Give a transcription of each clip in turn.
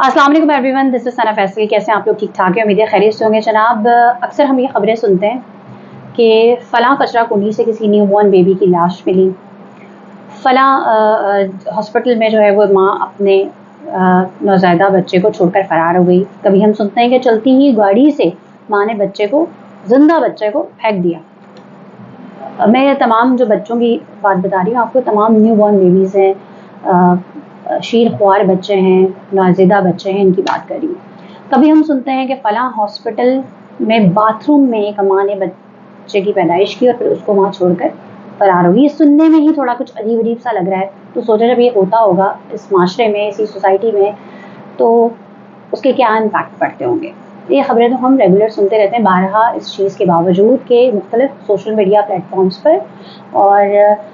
अस्सलाम वालेकुम everyone, this is सना फैसल। कैसे हैं आप लोग? ठीक ठाक है, उम्मीद है खैरियत से होंगे। जनाब, अक्सर हम ये खबरें सुनते हैं कि फ़लाँ कचरा कुंडी से किसी न्यूबॉर्न बेबी की लाश मिली, फ़लाँ हॉस्पिटल में जो है वो माँ अपने नौज़ायदा बच्चे को छोड़कर फ़रार हो गई। कभी हम सुनते हैं कि चलती ही गाड़ी से माँ ने जिंदा बच्चे को फेंक दिया। मैं तमाम जो बच्चों की बात बता रही हूँ आपको, तमाम न्यूबॉर्न बेबीज़ हैं, शीर ख्वार बच्चे हैं, नाज़िदा बच्चे हैं, इनकी बात कर रही हूँ। कभी हम सुनते हैं कि फ़लाँ हॉस्पिटल में बाथरूम में एक माँ ने बच्चे की पैदाइश की और फिर उसको वहाँ छोड़कर फरार हो गई। सुनने में ही थोड़ा कुछ अजीब अजीब सा लग रहा है, तो सोचा जब ये होता होगा इस माशरे में, इसी सोसाइटी में, तो उसके क्या इम्पैक्ट पड़ते होंगे। ये खबरें तो हम रेगुलर सुनते रहते हैं, बारहा इस चीज़ के बावजूद के मुख्तलिफ सोशल मीडिया प्लेटफॉर्म्स पर और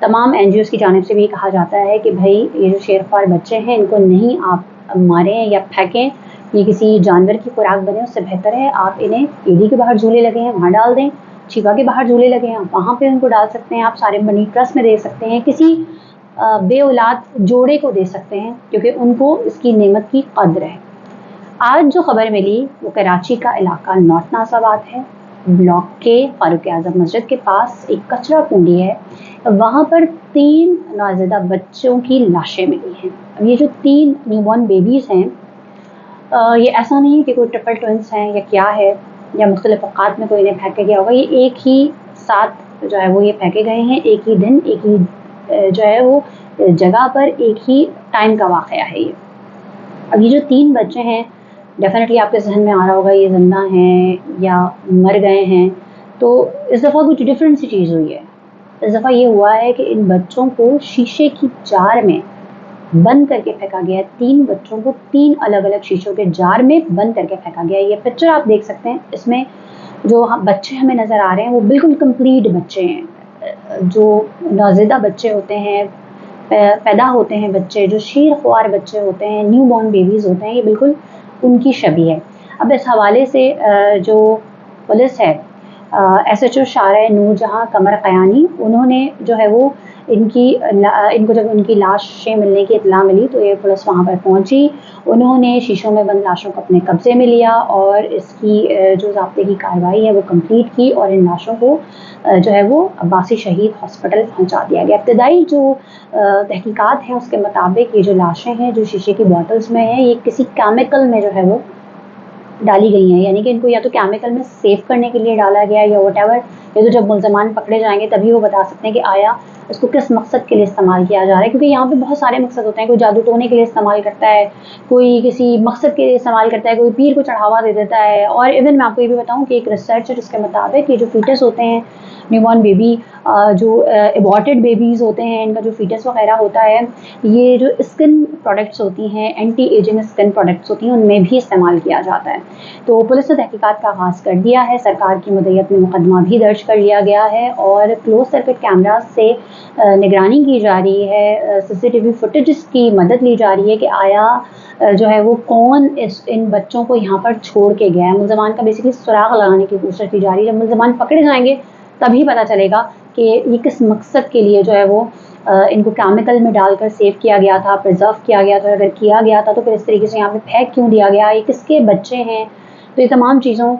तमाम NGOs की जानिब से भी कहा जाता है कि भाई ये जो शेरख्वार बच्चे हैं इनको नहीं आप मारें या फेंकें, ये किसी जानवर की खुराक बने, उससे बेहतर है आप इन्हें ईडी के बाहर झूले लगे हैं वहाँ डाल दें, छिपा के बाहर झूले लगे हैं आप वहाँ पे उनको डाल सकते हैं, आप सारे मनी ट्रस्ट में दे सकते हैं, किसी बे औलाद जोड़े को दे सकते हैं, क्योंकि उनको इसकी नेमत की कद्र है। आज जो खबर मिली वो कराची का इलाका नॉर्थ नाज़ाबाद है। ब्लॉक के फारूक आज़म मस्जिद के पास एक कचरा कुंडी है, वहाँ पर 3 नाज़िदा बच्चों की लाशें मिली हैं। अब ये जो 3 न्यूबॉर्न बेबीज़ हैं, ये ऐसा नहीं है कि कोई ट्रिपल ट्विंस हैं या क्या है, या मुख्तलिफ औक़ात में कोई इन्हें फेंका गया होगा। ये एक ही साथ जो है वो ये फेंके गए हैं, एक ही दिन, एक ही जो है वो जगह पर, एक ही टाइम का वाक़या है ये। अब ये जो 3 बच्चे हैं, डेफिनेटली आपके जहन में आ रहा होगा ये जिंदा हैं या मर गए हैं। तो इस दफ़ा कुछ डिफरेंट सी चीज़ हुई है। इस दफ़ा ये हुआ है कि इन बच्चों को शीशे की जार में बंद करके फेंका गया है। 3 बच्चों को 3 अलग अलग शीशों के जार में बंद करके फेंका गया है। ये पिक्चर आप देख सकते हैं, इसमें जो बच्चे हमें नज़र आ रहे हैं वो बिल्कुल कंप्लीट बच्चे हैं। जो नाज़िदा बच्चे होते हैं, पैदा होते हैं बच्चे, जो शीर ख्वार बच्चे होते हैं, न्यूबॉर्न बेबीज़ होते हैं, ये बिल्कुल उनकी शबीह है। अब इस हवाले से जो पुलिस है, SHO शारा नूरजहां कमर क़यानी, उन्होंने जो है वो इनको जब उनकी लाशें मिलने की इत्तला मिली तो ये पुलिस वहाँ पर पहुँची। उन्होंने शीशों में बंद लाशों को अपने कब्जे में लिया और इसकी जो ज़ाब्ते की कार्रवाई है वो कंप्लीट की और इन लाशों को जो है वो अब्बासी शहीद हॉस्पिटल पहुँचा दिया गया। इब्तदाई जो तहकीकात हैं उसके मुताबिक ये जो लाशें हैं जो शीशे की बॉटल्स में हैं, ये किसी केमिकल में जो है वो डाली गई हैं, यानी कि इनको या तो केमिकल में सेव करने के लिए डाला गया या व्हाटएवर। ये तो जब मुल्ज़मान पकड़े जाएंगे तभी वो बता सकते हैं कि आया इसको किस मकसद के लिए इस्तेमाल किया जा रहा है, क्योंकि यहाँ पे बहुत सारे मकसद होते हैं। कोई जादू टोने के लिए इस्तेमाल करता है, कोई किसी मकसद के लिए इस्तेमाल करता है, कोई पीर को चढ़ावा दे देता है। और इवन मैं आपको ये भी बताऊँ कि एक रिसर्च है जिसके मुताबिक ये जो फीटस होते हैं, न्यूबॉर्न बेबी, जो एबॉर्टेड बेबीज़ होते हैं, इनका जो फीटस वगैरह होता है, ये जो स्किन प्रोडक्ट्स होती हैं, एंटी एजिंग स्किन प्रोडक्ट्स होती हैं, उनमें भी इस्तेमाल किया जाता है। तो पुलिस ने तहकीकात का आगाज़ कर दिया है, सरकार की मदईयत में मुकदमा भी दर्ज कर लिया गया है और क्लोज सर्किट कैमराज से निगरानी की जा रही है, CCTV फुटेज की मदद ली जा रही है कि आया जो है वो कौन इन बच्चों को यहाँ पर छोड़ के गया है। मुल्ज़मान का बेसिकली सुराग लगाने की कोशिश की जा रही है। जब मुल्ज़मान पकड़े जाएंगे तभी पता चलेगा कि ये किस मकसद के लिए जो है वो इनको केमिकल में डालकर सेव किया गया था, प्रिजर्व किया गया था। अगर किया गया था तो फिर इस तरीके से यहाँ पे फेंक क्यों दिया गया, ये किसके बच्चे हैं। तो ये तमाम चीज़ों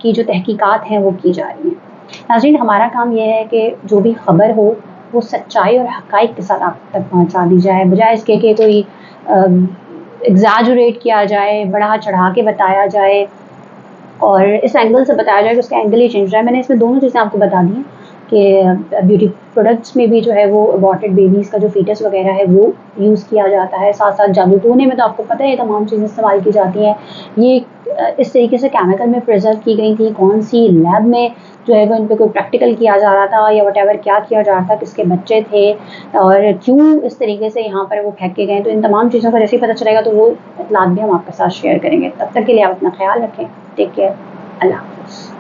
की जो तहकीकात हैं वो की जा रही हैं। नाज़रीन, हमारा काम यह है कि जो भी खबर हो वो सच्चाई और हक़ाइक़ के साथ आप तक पहुँचा दी जाए, बजाय इसके कि कोई एग्ज़ैजुरेट किया जाए, बढ़ा चढ़ा के बताया जाए और इस एंगल से बताया जाए कि उसका एंगल ही चेंज जाए। मैंने इसमें दोनों चीज़ें आपको बता दी हैं कि ब्यूटी प्रोडक्ट्स में भी जो है वो अबॉर्टेड बेबीज़ का जो फीटस वगैरह है वो यूज़ किया जाता है। साथ साथ जादू टोने में तो आपको पता है ये तमाम चीज़ें इस्तेमाल की जाती हैं। ये इस तरीके से केमिकल में प्रिजर्व की गई थी, कौन सी लैब में जो है वो इन पर कोई प्रैक्टिकल किया जा रहा था या व्हाटएवर क्या किया जा रहा था, किसके बच्चे थे और क्यों इस तरीके से यहाँ पर वो फेंके गए। तो इन तमाम चीज़ों का जैसे ही पता चलेगा तो वो इत्तलात भी हम आपके साथ शेयर करेंगे। तब तक के लिए आप अपना ख्याल रखें। Take care. अल्लाह हाफ़िज़।